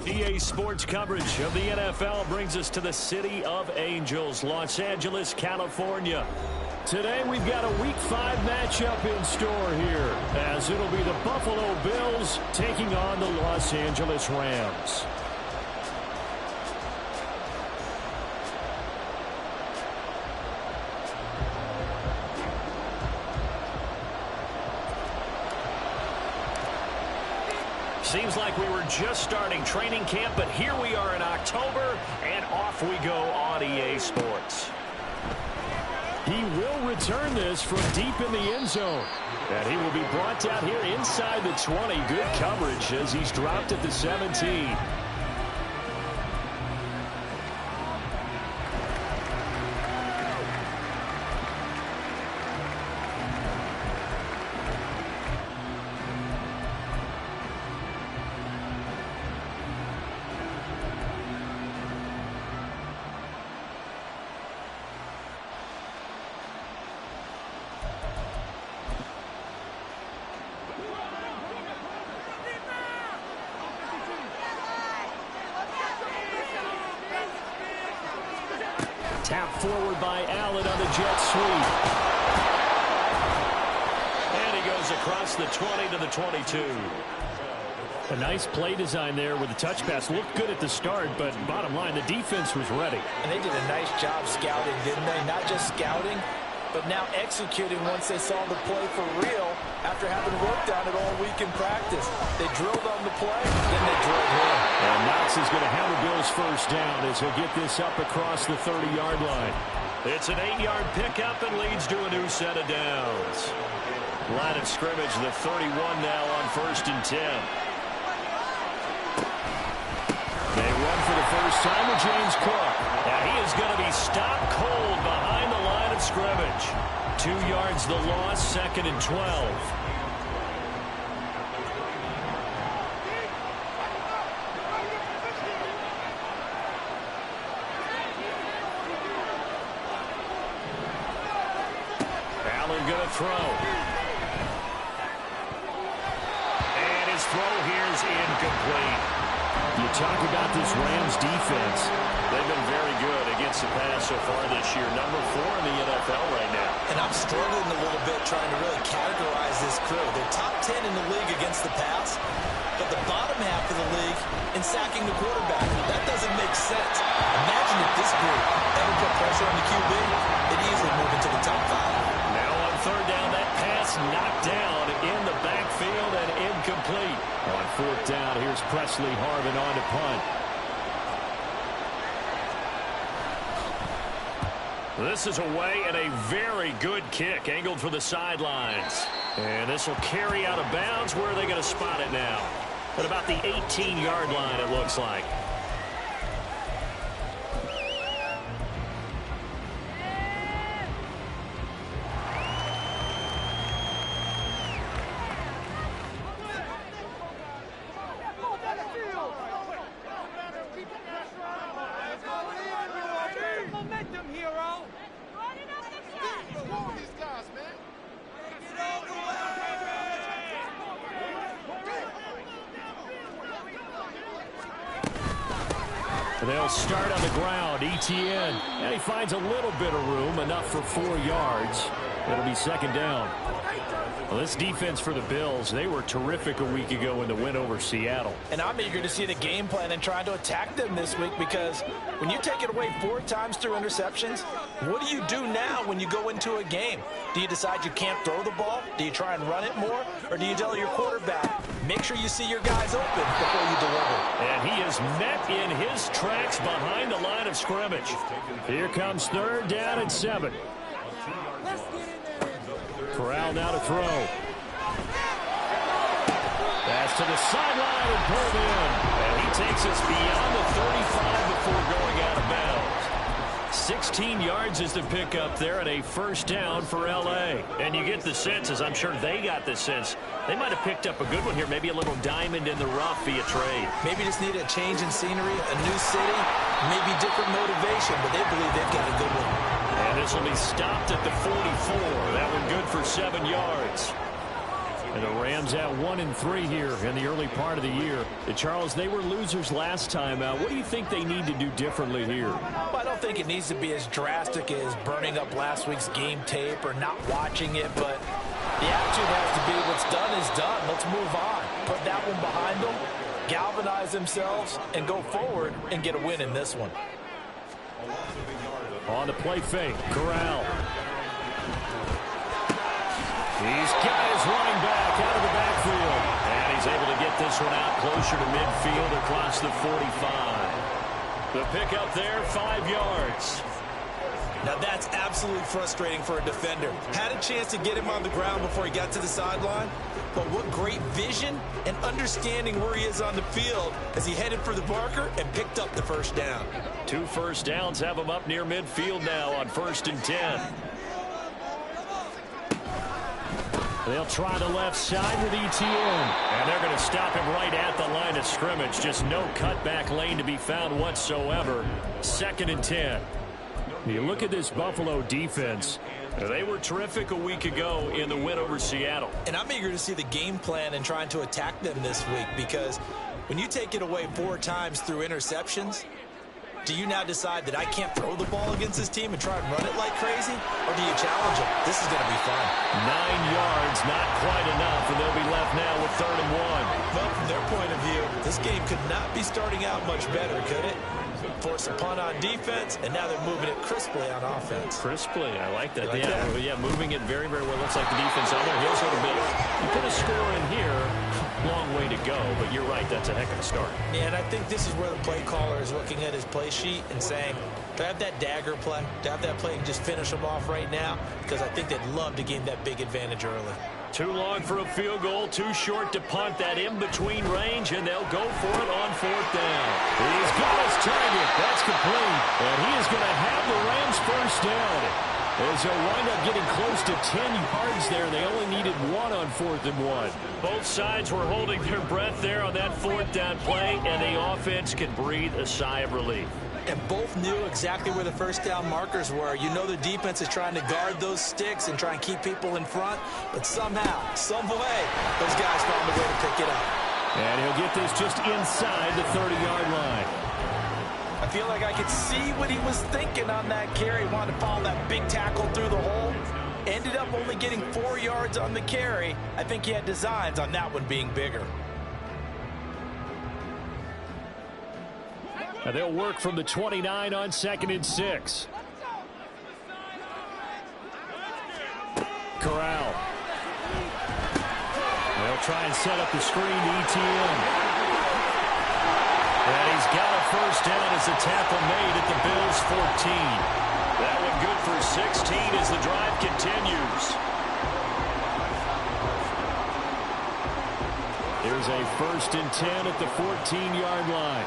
EA Sports coverage of the NFL brings us to the City of Angels, Los Angeles, California. Today we've got a Week 5 matchup in store here, as it'll be the Buffalo Bills taking on the Los Angeles Rams. Seems like we were just starting training camp, but here we are in October, and off we go on EA Sports. He will return this from deep in the end zone. And he will be brought down here inside the 20. Good coverage as he's dropped at the 17. Tap forward by Allen on the jet sweep. And he goes across the 20 to the 22. A nice play design there with the touch pass. Looked good at the start, but bottom line, the defense was ready. And they did a nice job scouting, didn't they? Not just scouting, but now executing once they saw the play for real after having worked on it all week in practice. They drilled on the play, then they drilled him. And Knox is going to have the Bills first down as he'll get this up across the 30-yard line. It's an 8-yard pickup and leads to a new set of downs. Line of scrimmage, the 31 now on 1st and 10. They run for the first time with James Cook. Now he is going to be stopped cold behind the line of scrimmage. 2 yards the loss, 2nd and 12. Going to throw. And his throw here is incomplete. You talk about this Rams defense. They've been very good against the pass so far this year. Number 4 in the NFL right now. And I'm struggling a little bit trying to really categorize this crew. They're top 10 in the league against the pass, but the bottom half of the league in sacking the quarterback. That doesn't make sense. Imagine if this group ever put pressure on the QB, they'd easily move into the top 5. Third down, that pass knocked down in the backfield and incomplete. On 4th down, here's Presley Harvin on to punt. This is away and a very good kick, angled for the sidelines. And this will carry out of bounds. Where are they going to spot it now? At about the 18-yard line, it looks like. They'll start on the ground. Etienne. And he finds a little bit of room, enough for 4 yards. It'll be 2nd down. Well, this defense for the Bills, they were terrific a week ago in the win over Seattle. And I'm eager to see the game plan and trying to attack them this week, because when you take it away 4 times through interceptions, what do you do now when you go into a game? Do you decide you can't throw the ball? Do you try and run it more? Or do you tell your quarterback, make sure you see your guys open before you deliver? And he is met in his tracks behind the line of scrimmage. Here comes 3rd down and 7. Corral now to throw. Pass to the sideline and pulled in. And he takes us beyond the 35 before going out of bounds. 16 yards is the pickup there and a first down for L.A. And you get the sense, as I'm sure they got the sense, they might have picked up a good one here, maybe a little diamond in the rough via trade. Maybe just need a change in scenery, a new city, maybe different motivation, but they believe they've got a good one. And this will be stopped at the 44. That one good for 7 yards. And the Rams at 1-3 here in the early part of the year. And Charles, they were losers last time out. What do you think they need to do differently here? Well, I don't think it needs to be as drastic as burning up last week's game tape or not watching it, but the attitude has to be what's done is done. Let's move on. Put that one behind them, galvanize themselves, and go forward and get a win in this one. On the play fake, Corral. He's got his running back out of the backfield. And he's able to get this one out closer to midfield across the 45. The pickup there, 5 yards. Now that's absolutely frustrating for a defender. Had a chance to get him on the ground before he got to the sideline, but what great vision and understanding where he is on the field as he headed for the marker and picked up the first down. 2 first downs have him up near midfield now on 1st and 10. They'll try the left side with Etienne. And they're going to stop him right at the line of scrimmage. Just no cutback lane to be found whatsoever. 2nd and 10. You look at this Buffalo defense. They were terrific a week ago in the win over Seattle. And I'm eager to see the game plan and trying to attack them this week, because when you take it away 4 times through interceptions, do you now decide that I can't throw the ball against this team and try and run it like crazy? Or do you challenge them? This is going to be fun. 9 yards, not quite enough, and they'll be left now with 3rd and 1. Well, from their point of view, this game could not be starting out much better, could it? Force a punt on defense, and now they're moving it crisply on offense. Crisply, I like that. Like that? Yeah, moving it very, very well. Looks like the defense on their heels a little bit. You put a score in here, long way to go, but you're right, that's a heck of a start. Yeah, and I think this is where the play caller is looking at his play sheet and saying, do I have that dagger play? Do I have that play and just finish them off right now? Because I think they'd love to gain that big advantage early. Too long for a field goal, too short to punt. That in-between range, and they'll go for it on 4th down. He's got his target. That's complete. And he is going to have the Rams first down. As they'll wind up getting close to 10 yards there. They only needed 1 on 4th and 1. Both sides were holding their breath there on that 4th down play, and the offense can breathe a sigh of relief. And both knew exactly where the first down markers were. You know the defense is trying to guard those sticks and try and keep people in front, but somehow, some way, those guys found a way to pick it up. And he'll get this just inside the 30-yard line. I feel like I could see what he was thinking on that carry. Wanted to follow that big tackle through the hole. Ended up only getting 4 yards on the carry. I think he had designs on that one being bigger. And they'll work from the 29 on 2nd and 6. Corral. They'll try and set up the screen to Etienne. And he's got a first down as the tackle made at the Bills' 14. That one good for 16 as the drive continues. Here's a 1st and 10 at the 14-yard line.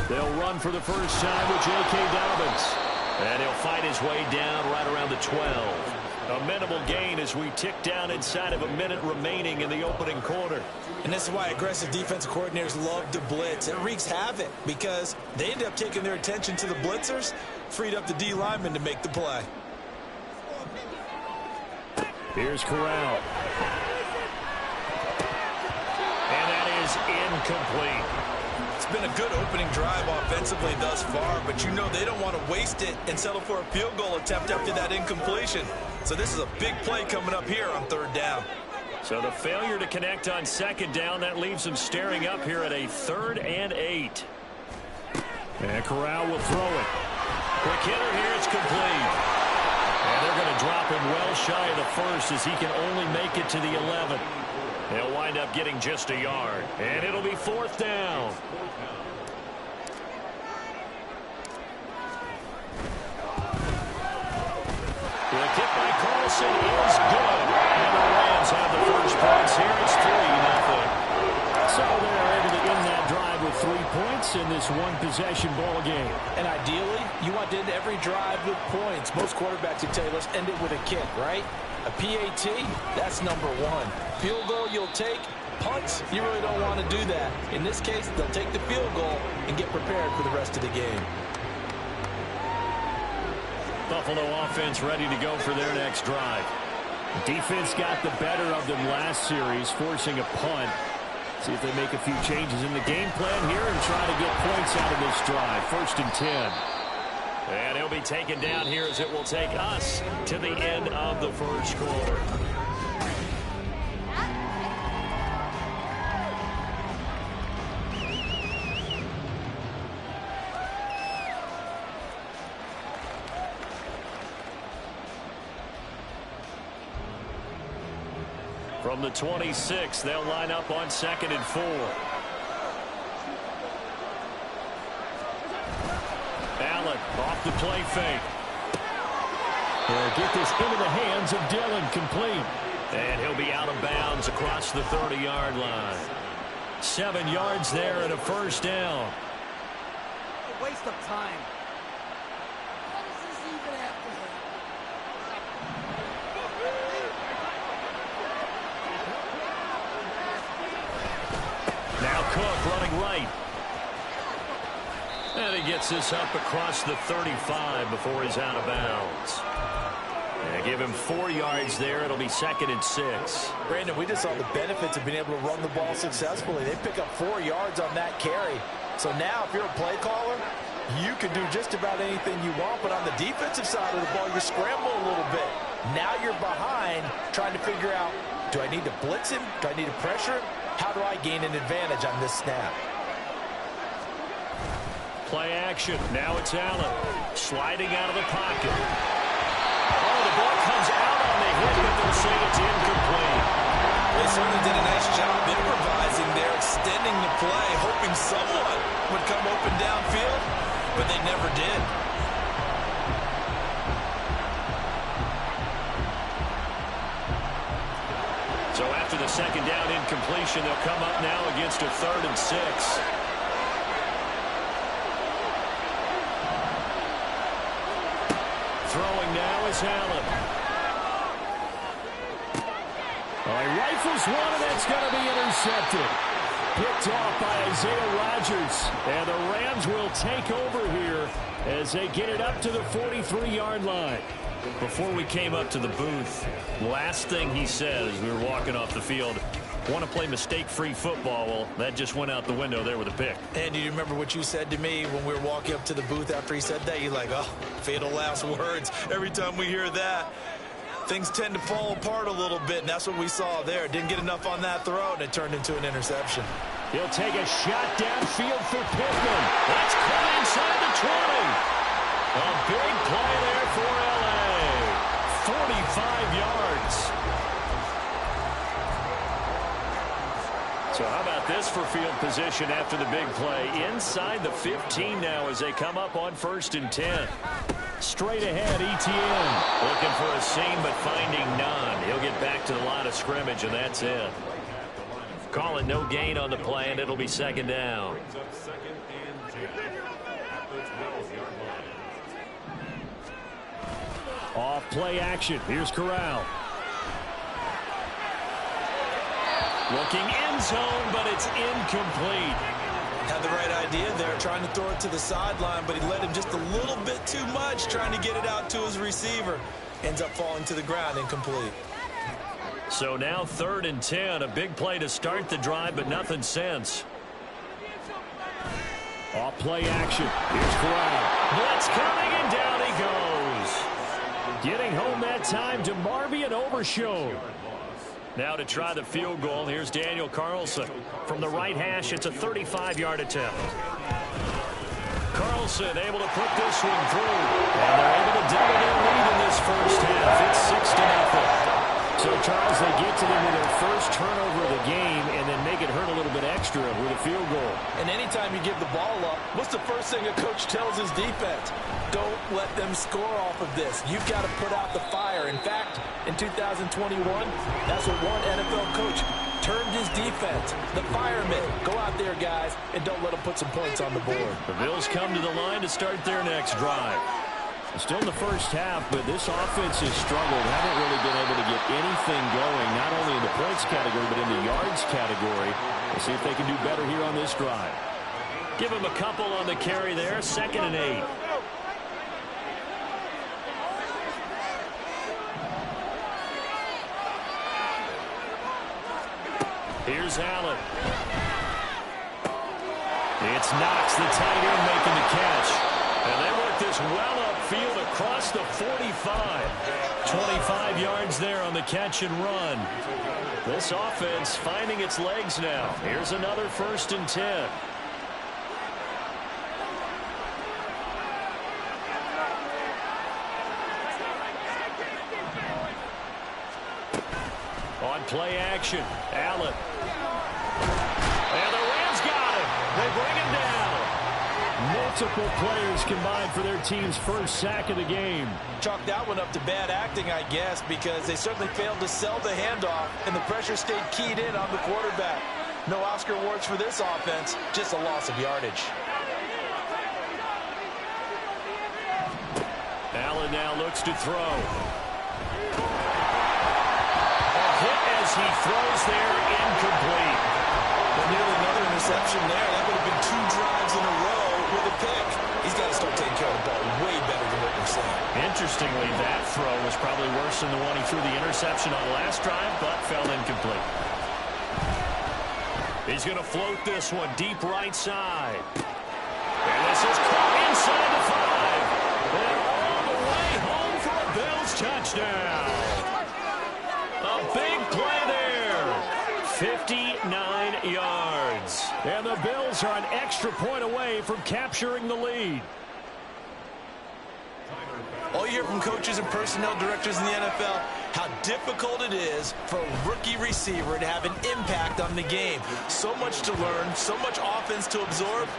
They'll run for the first time with J.K. Dobbins. And he'll fight his way down right around the 12. A minimal gain as we tick down inside of a minute remaining in the opening quarter. And this is why aggressive defensive coordinators love to blitz. It wreaks havoc because they end up taking their attention to the blitzers, freed up the D lineman to make the play. Here's Corral. And that is incomplete. It's been a good opening drive offensively thus far, but you know they don't want to waste it and settle for a field goal attempt after that incompletion. So this is a big play coming up here on 3rd down. So the failure to connect on 2nd down, that leaves them staring up here at a 3rd and 8. And Corral will throw it. Quick hitter here, it's complete. And they're going to drop him well shy of the 1st as he can only make it to the 11. They'll wind up getting just a yard. And it'll be 4th down. The kick by Carlson is good. And the Rams have the first points here. It's 3-0. So they're able to end that drive with 3 points in this one-possession ball game. And ideally, you want to end every drive with points. Most quarterbacks would tell you, let's end it with a kick, right? A PAT, that's number 1. Field goal you'll take. Punts, you really don't want to do that. In this case, they'll take the field goal and get prepared for the rest of the game. Buffalo offense ready to go for their next drive. Defense got the better of them last series, forcing a punt. See if they make a few changes in the game plan here and try to get points out of this drive. 1st and 10. And he'll be taken down here as it will take us to the end of the first quarter. From the 26, they'll line up on 2nd and 4. Allen off the play fake. They'll get this into the hands of Dillon, complete. And he'll be out of bounds across the 30-yard line. 7 yards there and a first down. A waste of time. What is this even after that? Now Cook running right. And he gets this up across the 35 before he's out of bounds. And give him 4 yards there. It'll be 2nd and 6. Brandon, we just saw the benefits of being able to run the ball successfully. They pick up 4 yards on that carry. So now if you're a play caller, you can do just about anything you want. But on the defensive side of the ball, you're scrambling a little bit. Now you're behind trying to figure out, do I need to blitz him? Do I need to pressure him? How do I gain an advantage on this snap? Play action. Now it's Allen. Sliding out of the pocket. Oh, the ball comes out on the hit, but they'll say it's incomplete. They certainly did a nice job improvising there, extending the play, hoping someone would come open downfield, but they never did. So after the 2nd down incompletion, they'll come up now against a 3rd and 6. Throwing now is Allen. Oh, he rifles one, and that's going to be intercepted. Picked off by Isaiah Rodgers. And the Rams will take over here as they get it up to the 43-yard line. Before we came up to the booth, last thing he said as we were walking off the field, want to play mistake-free football. Well, that just went out the window there with a pick. And do you remember what you said to me when we were walking up to the booth after he said that? You're like, oh, fatal last words. Every time we hear that, things tend to fall apart a little bit, and that's what we saw there. Didn't get enough on that throw, and it turned into an interception. He'll take a shot downfield for Pittman. That's caught inside the 20. A big play there for L.A. 45 yards. So how about this for field position after the big play? Inside the 15 now as they come up on 1st and 10. Straight ahead, ETN. Looking for a seam, but finding none. He'll get back to the line of scrimmage, and that's it. Call it no gain on the play, and it'll be 2nd down. Off play action. Here's Corral. Looking end zone, but it's incomplete. Had the right idea there, trying to throw it to the sideline, but he let him just a little bit too much, trying to get it out to his receiver. Ends up falling to the ground, incomplete. So now 3rd and 10. A big play to start the drive, but nothing since. Off play action. Here's Corral. Blitz coming, and down he goes. Getting home that time to Marby and Overshown. Now to try the field goal, here's Daniel Carlson. From the right hash, it's a 35-yard attempt. Carlson able to put this one through. And they're able to double their lead in this first half. It's 6-0. So, Charles, they get to them with their first turnover of the game and then make it hurt a little bit extra with a field goal. And anytime you give the ball up, what's the first thing a coach tells his defense? Don't let them score off of this. You've got to put out the fire. In fact, in 2021, that's what one NFL coach termed his defense. The firemen. Go out there, guys, and don't let them put some points on the board. The Bills come to the line to start their next drive. Still in the first half, but this offense has struggled. Haven't really been able to get anything going, not only in the points category, but in the yards category. We'll see if they can do better here on this drive. Give them a couple on the carry there. 2nd and 8. Here's Allen. It's Knox, the tight end, making the catch. And they work this well upfield across the 45. 25 yards there on the catch and run. This offense finding its legs now. Here's another 1st and 10. On play action, Allen. And the Rams got him. They bring him down. Multiple players combined for their team's first sack of the game. Chalk that one up to bad acting, I guess, because they certainly failed to sell the handoff, and the pressure stayed keyed in on the quarterback. No Oscar awards for this offense, just a loss of yardage. Allen now looks to throw. A hit as he throws there, incomplete. But nearly another interception there. That would have been 2 drives in a row with a pick. He's got to start taking care of the ball way better than what we're seeing. Interestingly, that throw was probably worse than the one he threw the interception on last drive, but fell incomplete. He's going to float this one deep right side. And this is caught inside the 5. And all the way home for a Bills touchdown. A big play there. 59 yards. And the Bills are an extra point away from capturing the lead. All you hear from coaches and personnel directors in the NFL, how difficult it is for a rookie receiver to have an impact on the game. So much to learn, so much offense to absorb.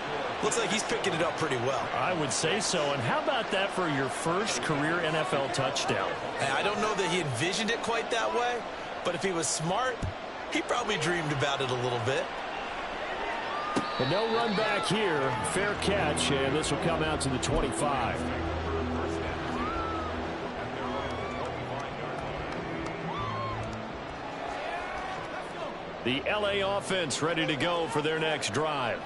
Looks like he's picking it up pretty well. I would say so. And how about that for your first career NFL touchdown? And I don't know that he envisioned it quite that way, but if he was smart, he probably dreamed about it a little bit. And no run back here. Fair catch, and this will come out to the 25. The LA offense ready to go for their next drive.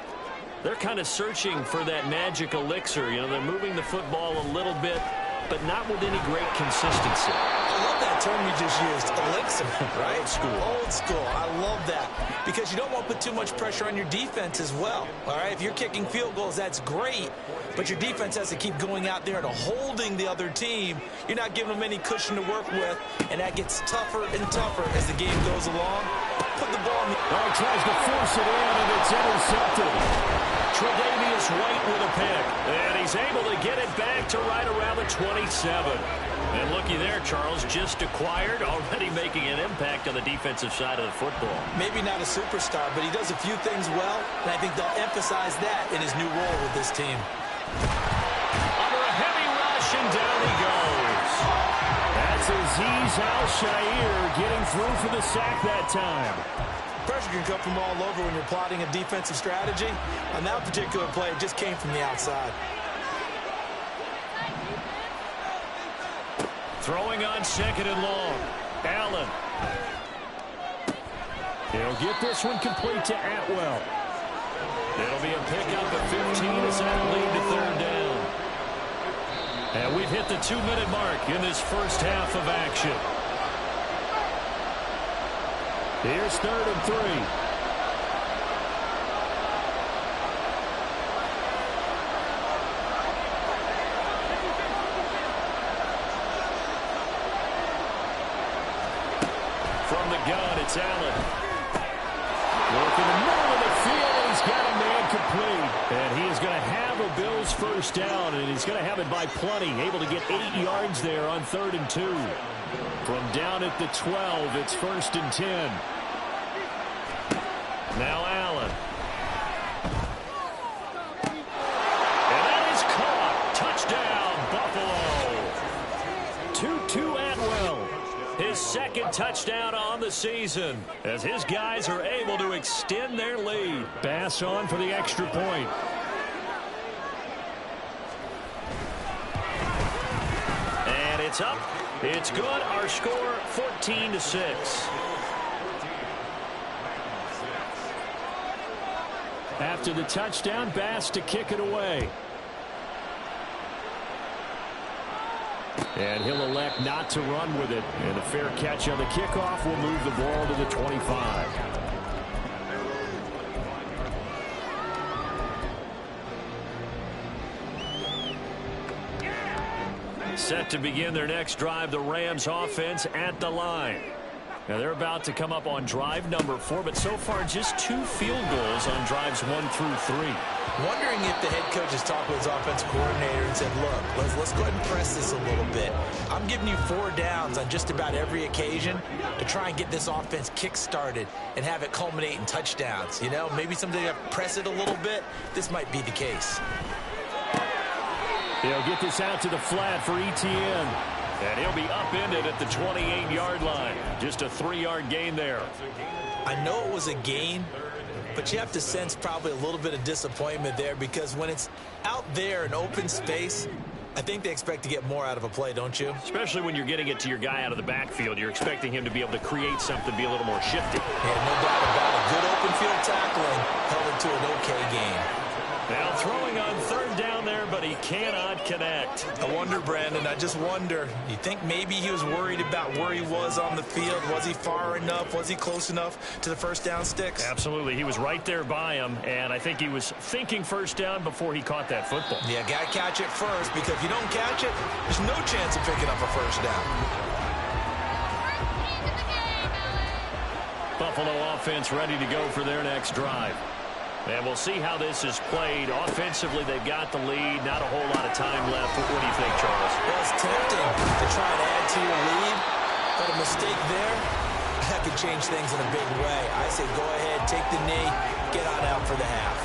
They're kind of searching for that magic elixir. You know, they're moving the football a little bit, but not with any great consistency. I love that term you just used, elixir, right? Old school. Old school. I love that because you don't want to put too much pressure on your defense as well. All right, if you're kicking field goals, that's great, but your defense has to keep going out there and holding the other team. You're not giving them any cushion to work with, and that gets tougher and tougher as the game goes along. Put the ball in the... Oh, he tries to force it in, and it's intercepted. Tre'Davious White with a pick, and he's able to get it back to right around the 27. And looky there, Charles, just acquired, already making an impact on the defensive side of the football. Maybe not a superstar, but he does a few things well, and I think they'll emphasize that in his new role with this team. Under a heavy rush, and down he goes. That's Azeez Al-Shaair getting through for the sack that time. Pressure can come from all over when you're plotting a defensive strategy. On that particular play, it just came from the outside. Throwing on 2nd and long. Allen. He'll get this one complete to Atwell. It'll be a pickup at 15 as that lead to 3rd down. And we've hit the 2-minute mark in this first half of action. Here's 3rd and 3. From the gun, it's Allen. Working the middle of the field, and he's got a man complete. And he is going to have a Bills first down, and he's going to have it by plenty. Able to get 8 yards there on 3rd and 2. From down at the 12, it's 1st and 10. Now Allen. And that is caught. Touchdown, Buffalo. 2-2 Atwell. His 2nd touchdown on the season as his guys are able to extend their lead. Pass on for the extra point. And it's up. It's good. Our score 14-6. After the touchdown, Bass to kick it away. And he'll elect not to run with it. And a fair catch on the kickoff will move the ball to the 25. Set to begin their next drive, the Rams offense at the line. Now they're about to come up on drive number 4, but so far just 2 field goals on drives 1 through 3. Wondering if the head coach has talked with his offensive coordinator and said, look, let's go ahead and press this a little bit. I'm giving you 4 downs on just about every occasion to try and get this offense kick-started and have it culminate in touchdowns. You know, maybe something to press it a little bit. This might be the case. They'll get this out to the flat for Etienne. And he'll be upended at the 28-yard line. Just a 3-yard gain there. I know it was a gain, but you have to sense probably a little bit of disappointment there because when it's out there in open space, I think they expect to get more out of a play, don't you? Especially when you're getting it to your guy out of the backfield. You're expecting him to be able to create something, be a little more shifty. Yeah, no doubt about it. Good open field tackling held it to an okay game. Now throwing on 3rd down there, but he cannot connect. I wonder, Brandon, I just wonder, you think maybe he was worried about where he was on the field? Was he far enough? Was he close enough to the first down sticks? Absolutely. He was right there by him, and I think he was thinking first down before he caught that football. Yeah, got to catch it first, because if you don't catch it, there's no chance of picking up a first down. Buffalo offense ready to go for their next drive. And we'll see how this is played. Offensively, they've got the lead. Not a whole lot of time left. What do you think, Charles? Well, it's tempting to try and add to your lead, but a mistake there, that could change things in a big way. I say go ahead, take the knee, get on out for the half.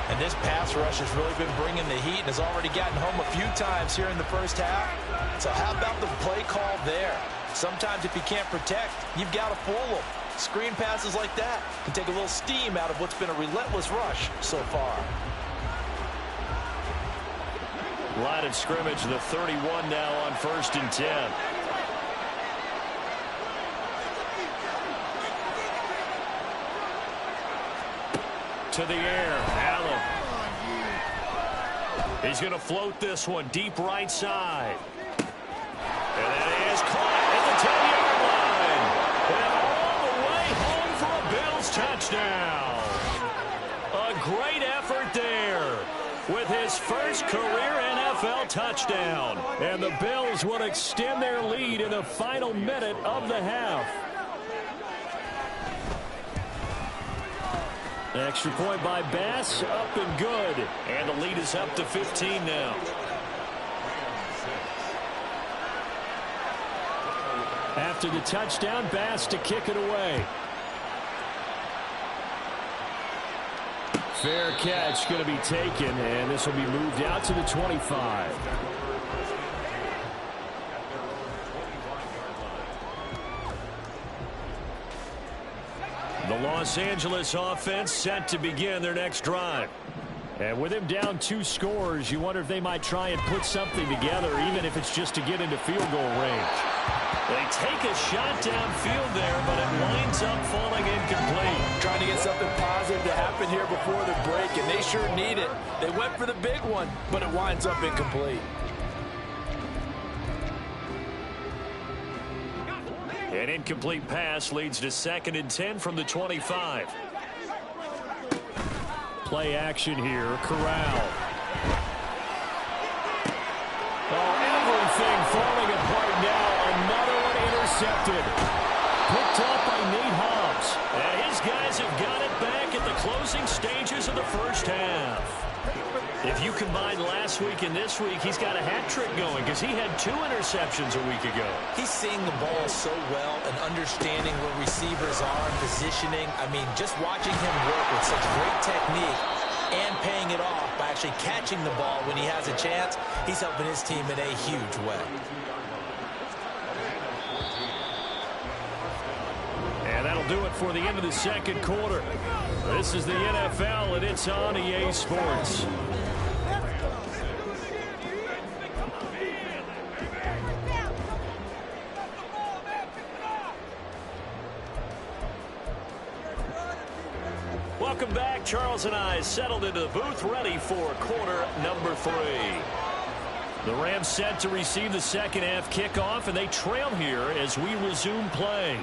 And this pass rush has really been bringing the heat and has already gotten home a few times here in the first half. So how about the play call there? Sometimes if you can't protect, you've got to fool them. Screen passes like that can take a little steam out of what's been a relentless rush so far. Line of scrimmage, the 31 now on 1st and 10. To the air, Allen. He's going to float this one deep right side. And that is caught at the 10-yard line. And all the way home for a Bills touchdown. A great effort there with his first career NFL touchdown. And the Bills will extend their lead in the final minute of the half. Extra point by Bass, up and good. And the lead is up to 15 now. After the touchdown, Bass to kick it away. Fair catch going to be taken, and this will be moved out to the 25. The Los Angeles offense set to begin their next drive. And with him down 2 scores, you wonder if they might try and put something together, even if it's just to get into field goal range. They take a shot downfield there, but it winds up falling incomplete. Trying to get something positive to happen here before the break, and they sure need it. They went for the big one, but it winds up incomplete. An incomplete pass leads to 2nd and 10 from the 25. Play action here, Corral. Oh, everything falling apart now. Another one intercepted. Picked up by Nate Hobbs. And his guys have got it back at the closing stages of the first half. If you combine last week and this week, he's got a hat trick going because he had 2 interceptions a week ago. He's seeing the ball so well and understanding where receivers are and positioning. I mean, just watching him work with such great technique and paying it off by actually catching the ball when he has a chance, he's helping his team in a huge way. And that'll do it for the end of the second quarter. This is the NFL, and it's on EA Sports. Welcome back. Charles and I settled into the booth, ready for quarter number 3. The Rams set to receive the second half kickoff, and they trail here as we resume play.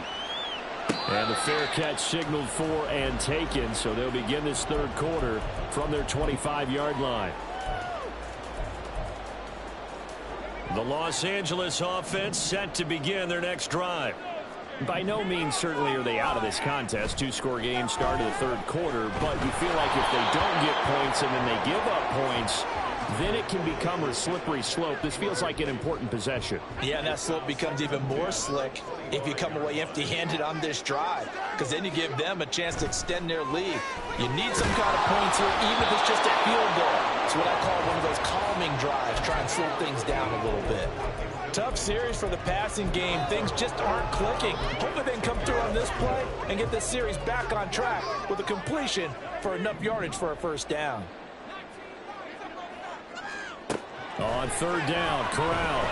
And the fair catch signaled for and taken, so they'll begin this third quarter from their 25-yard line. The Los Angeles offense set to begin their next drive. By no means certainly are they out of this contest. Two-score game start of the third quarter, but you feel like if they don't get points and then they give up points, then it can become a slippery slope. This feels like an important possession. Yeah, and that slope becomes even more slick if you come away empty-handed on this drive, because then you give them a chance to extend their lead. You need some kind of points here, even if it's just a field goal. It's what I call one of those calming drives, try and slow things down a little bit. Tough series for the passing game. Things just aren't clicking. Hopefully they can come through on this play and get this series back on track with a completion for enough yardage for a first down. On third down, Corral.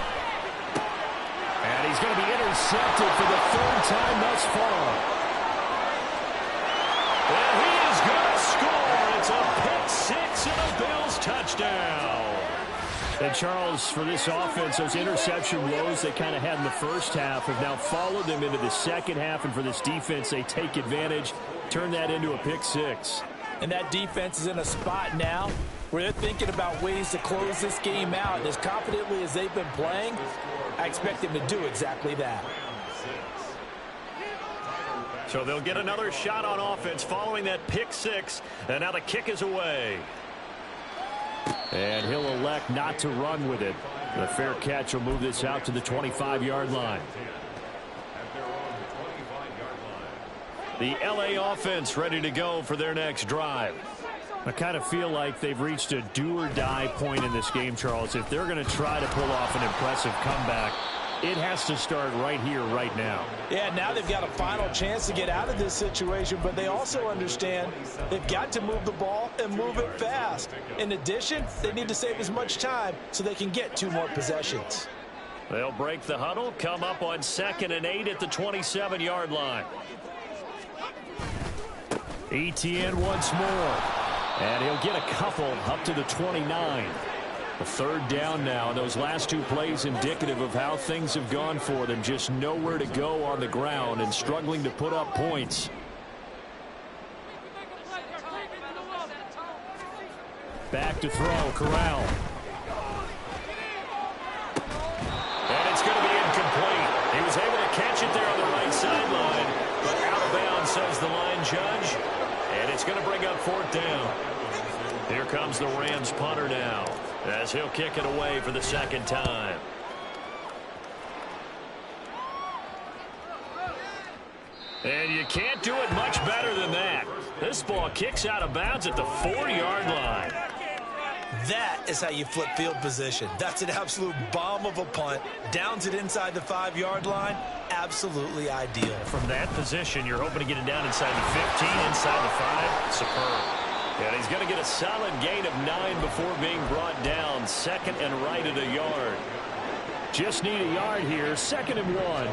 And he's going to be intercepted for the third time thus far. And he is going to score. It's a pick six and a Bills touchdown. And Charles, for this offense, those interception lows they kind of had in the first half have now followed them into the second half. And for this defense, they take advantage, turn that into a pick six. And that defense is in a spot now where they're thinking about ways to close this game out. And as confidently as they've been playing, I expect them to do exactly that. So they'll get another shot on offense following that pick six. And now the kick is away. And he'll elect not to run with it. The fair catch will move this out to the 25-yard line. The LA offense ready to go for their next drive. I kind of feel like they've reached a do-or-die point in this game, Charles. If they're going to try to pull off an impressive comeback, it has to start right here, right now. Yeah, now they've got a final chance to get out of this situation, but they also understand they've got to move the ball and move it fast. In addition, they need to save as much time so they can get 2 more possessions. They'll break the huddle, come up on 2nd and 8 at the 27-yard line. Etienne once more. And he'll get a couple up to the 29. A third down now. Those last 2 plays indicative of how things have gone for them. Just nowhere to go on the ground and struggling to put up points. Back to throw, Corral. And it's going to be incomplete. He was able to catch it there on the right sideline, but out of bounds, says the line judge. And it's going to bring up 4th down. Here comes the Rams punter now, as he'll kick it away for the 2nd time. And you can't do it much better than that. This ball kicks out of bounds at the 4-yard line. That is how you flip field position. That's an absolute bomb of a punt. Downs it inside the 5-yard line. Absolutely ideal. From that position, you're hoping to get it down inside the 15, inside the 5. Superb. And he's going to get a solid gain of 9 before being brought down. 2nd and right at a yard. Just need a yard here. 2nd and 1.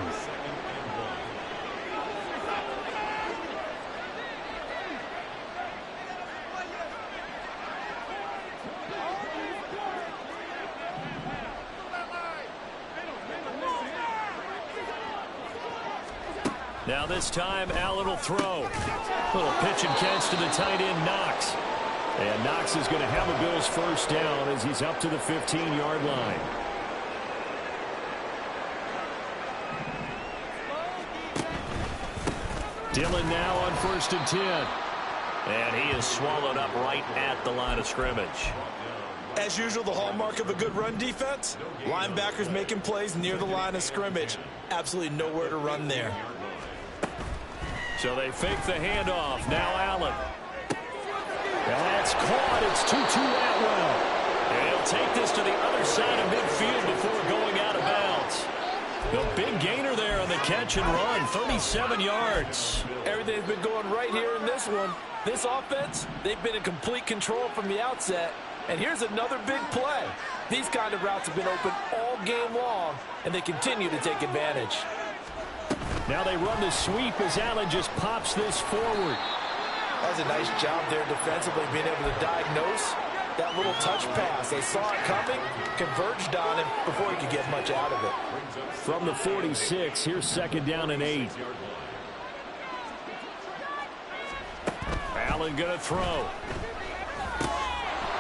Now this time, Allen will throw. Little pitch and catch to the tight end, Knox. And Knox is going to have a Bills first down as he's up to the 15-yard line. Dillon now on 1st and 10. And he is swallowed up right at the line of scrimmage. As usual, the hallmark of a good run defense, linebackers making plays near the line of scrimmage. Absolutely nowhere to run there. So they fake the handoff. Now Allen. That's caught. It's Tutu Atwell. And he'll take this to the other side of midfield before going out of bounds. The big gainer there on the catch and run. 37 yards. Everything's been going right here in this one. This offense, they've been in complete control from the outset. And here's another big play. These kind of routes have been open all game long, and they continue to take advantage. Now they run the sweep as Allen just pops this forward. That's a nice job there defensively, being able to diagnose that little touch pass. They saw it coming, converged on him before he could get much out of it. From the 46, here's 2nd down and 8. Allen going to throw.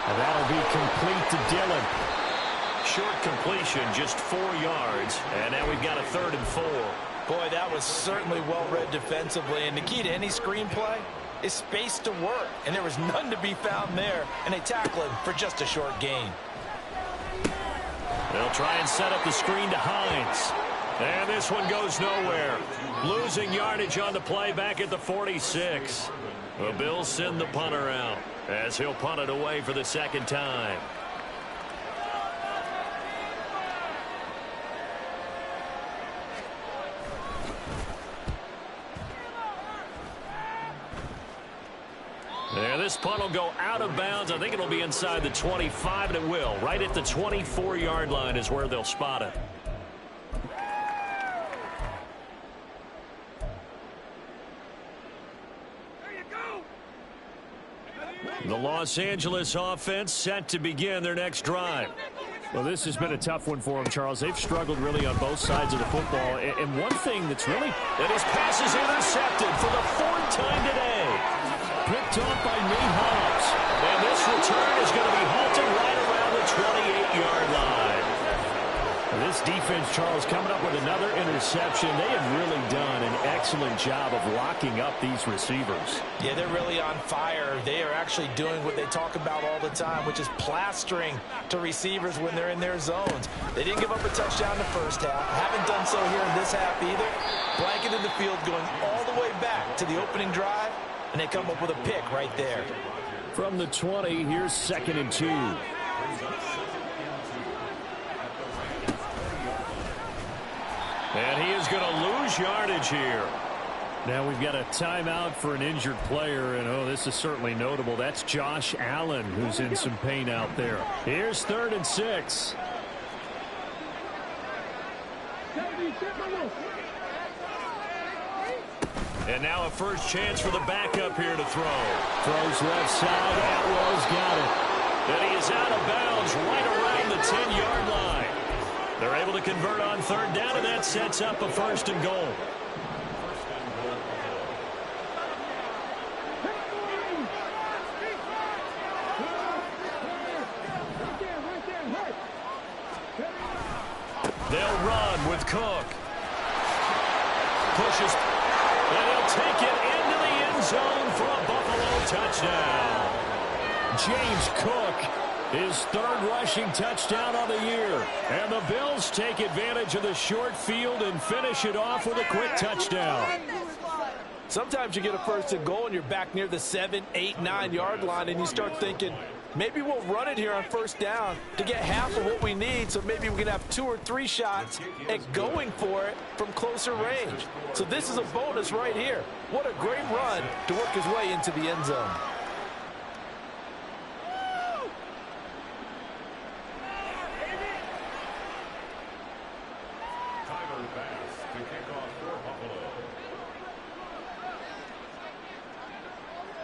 And that'll be complete to Dillon. short completion, just 4 yards. And now we've got a 3rd and 4. Boy, that was certainly well-read defensively. And the key to any screenplay is space to work. And there was none to be found there. And they tackle him for just a short gain. They'll try and set up the screen to Hines. And this one goes nowhere. Losing yardage on the play back at the 46. The Bills send the punter out as he'll punt it away for the 2nd time. This punt will go out of bounds. I think it'll be inside the 25, and it will. Right at the 24-yard line is where they'll spot it. The Los Angeles offense set to begin their next drive. Well, this has been a tough one for them, Charles. They've struggled really on both sides of the football. And one thing that's really... And his pass is intercepted for the 4th time today. Picked off by Nate Hobbs. And this return is going to be halted right around the 28-yard line. This defense, Charles, coming up with another interception. They have really done an excellent job of locking up these receivers. Yeah, they're really on fire. They are actually doing what they talk about all the time, which is plastering to receivers when they're in their zones. They didn't give up a touchdown in the first half. Haven't done so here in this half either. Blanketed the field going all the way back to the opening drive, and they come up with a pick right there. From the 20, here's 2nd and 2. And he is going to lose yardage here. Now we've got a timeout for an injured player, and oh, this is certainly notable. That's Josh Allen, who's in some pain out there. Here's 3rd and 6. And now a first chance for the backup here to throw. Throws left side. Atwell's got it. And he is out of bounds right around the 10-yard line. They're able to convert on 3rd down, and that sets up a 1st and goal. They'll run with Cook. Pushes, and he'll take it into the end zone for a Buffalo touchdown. James Cook, his 3rd rushing touchdown of the year. And the Bills take advantage of the short field and finish it off with a quick touchdown. Sometimes you get a 1st and goal and you're back near the 7, 8, 9-yard line, and you start thinking, maybe we'll run it here on 1st down to get half of what we need, so maybe we can have 2 or 3 shots at going for it from closer range. So this is a bonus right here. What a great run to work his way into the end zone.